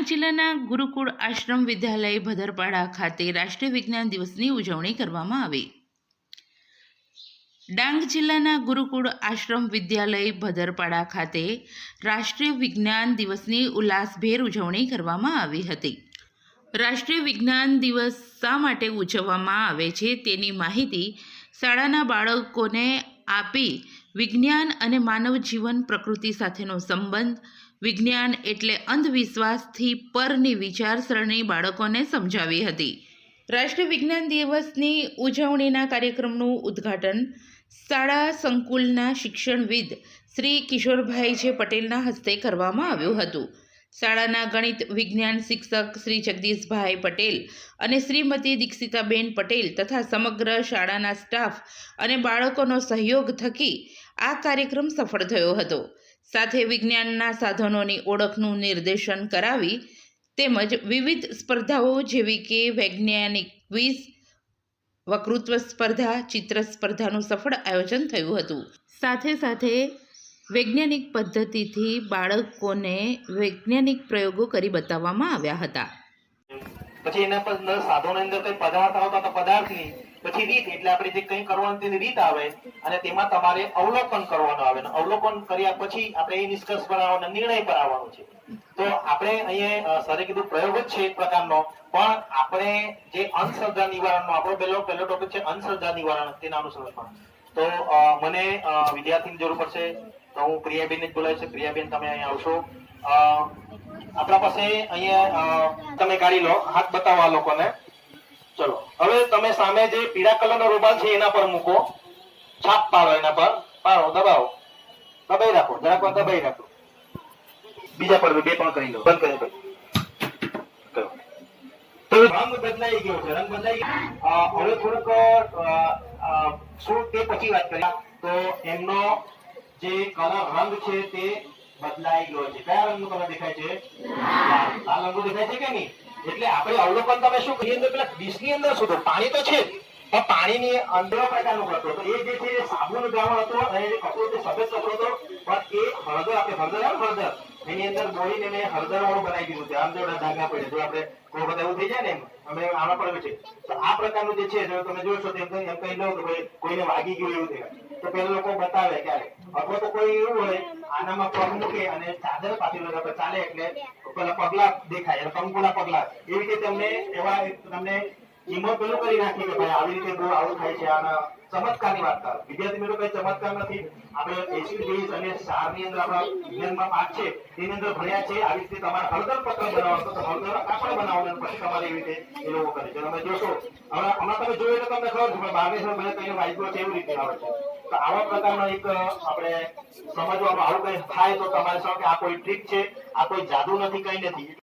ડાંગ જિલ્લાના ગુરુકુળ આશ્રમ વિદ્યાલય ભદરપાડા ખાતે રાષ્ટ્રીય વિજ્ઞાન દિવસની ઉજવણી કરવામાં આવી। ડાંગ જિલ્લાના ગુરુકુળ આશ્રમ વિદ્યાલય ભદરપાડા ખાતે રાષ્ટ્રીય વિજ્ઞાન દિવસની ઉલ્લાસભેર ઉજવણી કરવામાં આવી હતી। રાષ્ટ્રીય વિજ્ઞાન દિવસ શા માટે ઉજવવામાં આવે છે તેની માહિતી શાળાના બાળકોને આપી વિજ્ઞાન અને માનવ જીવન પ્રકૃતિ સાથેનો સંબંધ, વિજ્ઞાન એટલે અંધવિશ્વાસથી પરની વિચારસરણી બાળકોને સમજાવી હતી। રાષ્ટ્રીય વિજ્ઞાન દિવસની ઉજવણીના કાર્યક્રમનું ઉદ્ઘાટન શાળા સંકુલના શિક્ષણવિદ શ્રી કિશોરભાઈ જે પટેલના હસ્તે કરવામાં આવ્યું હતું। શાળાના ગણિત વિજ્ઞાન શિક્ષક શ્રી જગદીશભાઈ પટેલ અને શ્રીમતી દીક્ષિતાબેન પટેલ તથા સમગ્ર શાળાના સ્ટાફ અને બાળકોનો સહયોગ થકી આ કાર્યક્રમ સફળ થયો હતો। સાથે વિજ્ઞાનના સાધનોની ઓળખનું નિર્દેશન કરાવી તેમજ વિવિધ સ્પર્ધાઓ જેવી કે વૈજ્ઞાનિક ક્વિઝ, વક્તૃત્વ સ્પર્ધા, ચિત્ર સ્પર્ધાનું સફળ આયોજન થયું હતું। સાથે સાથે વૈજ્ઞાનિક પદ્ધતિથી બાળકોને વૈજ્ઞાનિક પ્રયોગો કરી બતાવવામાં આવ્યા હતા। પછી એના પર સાધનોની અંદર કઈ પદાર્થ આવતા તો પદાર્થની પછી રીત એટલે આપણે જે કંઈ કરવાનું તેની રીત આવે અને તેમાં તમારે અવલોકન કરવાનું આવે અને અવલોકન કર્યા પછી આપણે એ નિષ્કર્ષ બનાવવાનો નિર્ણય પર આવવાનું છે। તો આપણે અહીંયા સરે કીધું પ્રયોગ જ છે એક પ્રકારનો, પણ આપણે જે અંધશ્રદ્ધા નિવારણનો આપણો પહેલો ટોપિક છે અંધશ્રદ્ધા નિવારણ, તેના અનુસંધાનમાં તો મને વિદ્યાર્થીની જરૂર પડશે તો હું પ્રિયાબેન જ બોલાવીશ। પ્રિયાબેન તમે અહીંયા આવશો। આપણા પાસે અહીંયા તમે કાઢી લો, હાથ બતાવો આ લોકોને। ચલો હવે તમે સામે જે પીળા કલરનો રૂમાલ છે એના પર મૂકો, છાપ પાડો, એના પર પાડો, દબાવો, દબાઈ રાખો, જરાક વાર દબાઈ રાખો। બીજા પર બે પણ કરી લો, બંધ કરી દો। તો રંગ બદલાઈ ગયો છે, રંગ બદલાઈ ગયો। હવે થોડુંક શું તે પછી વાત કરીએ તો એમનો જે કલર રંગ છે તે બદલાઈ ગયો છે। કયા રંગનો કલર દેખાય છે? લાલ રંગનો દેખાય છે કે નહીં? એટલે આપણે અવલોકન તમે શું કરીએ, પેલા ડીશની અંદર શું પાણી તો છે પણ પાણીની અંદર પ્રકારનો કચરો તો એ જે છે એ સાબુનો દ્રાવણ હતો અને એ કચરો તે સફેદ કચરો હતો, પણ એ હળદર, આપણે હળદર એની અંદર બોળીને મેં હળદર વાળું બનાવી દીધું છે। આમ જો ડાઘા પડે જો આપણે કોઈ બધા એવું થઈ જાય ને અમે આમાં પડે છે તો આ પ્રકારનું જે છે જો તમે જોશો તેમ એમ કહી લો કે ભાઈ કોઈને વાગી ગયું એવું દેખાય તો પેલા લોકો બતાવે ક્યારે, અથવા તો કોઈ એવું હોય આનામાં પગ મૂકે અને ચાદર પાછી લગાવે ચાલે એટલે પેલા પગલા દેખાય, કંકુના પગલા, એવી રીતે તમને એવા તમને હિંમત પેલું કરી નાખી કે ભાઈ આવી રીતે બહુ આવું થાય છે। આના ચમત્કારની વાત કરો વિદ્યાર્થી મિત્રો, કઈ ચમત્કાર નથી। આપણે એસિડ બેઝ અને ક્ષારની અંદર આપણા વિજ્ઞાનમાં પાઠ છે તેની અંદર ભણ્યા છે આવી રીતે તમારે હળદર પત્ર બનાવવાનો તો હળદર આપણે બનાવવાનું પછી તમારે એવી રીતે એ લોકો કરે છે। તમે જોશો હવે હમણાં તમે જોયું તો તમને ખબર છે પણ 12 બધા કઈ વાઇબ્રો છે એવી રીતે આવે છે। તો આવા પ્રકારનો એક આપણે સમજવામાં આવું કઈ થાય તો તમારે શું કે આ કોઈ ટ્રીક છે, આ કોઈ જાદુ નથી, કઈ નથી।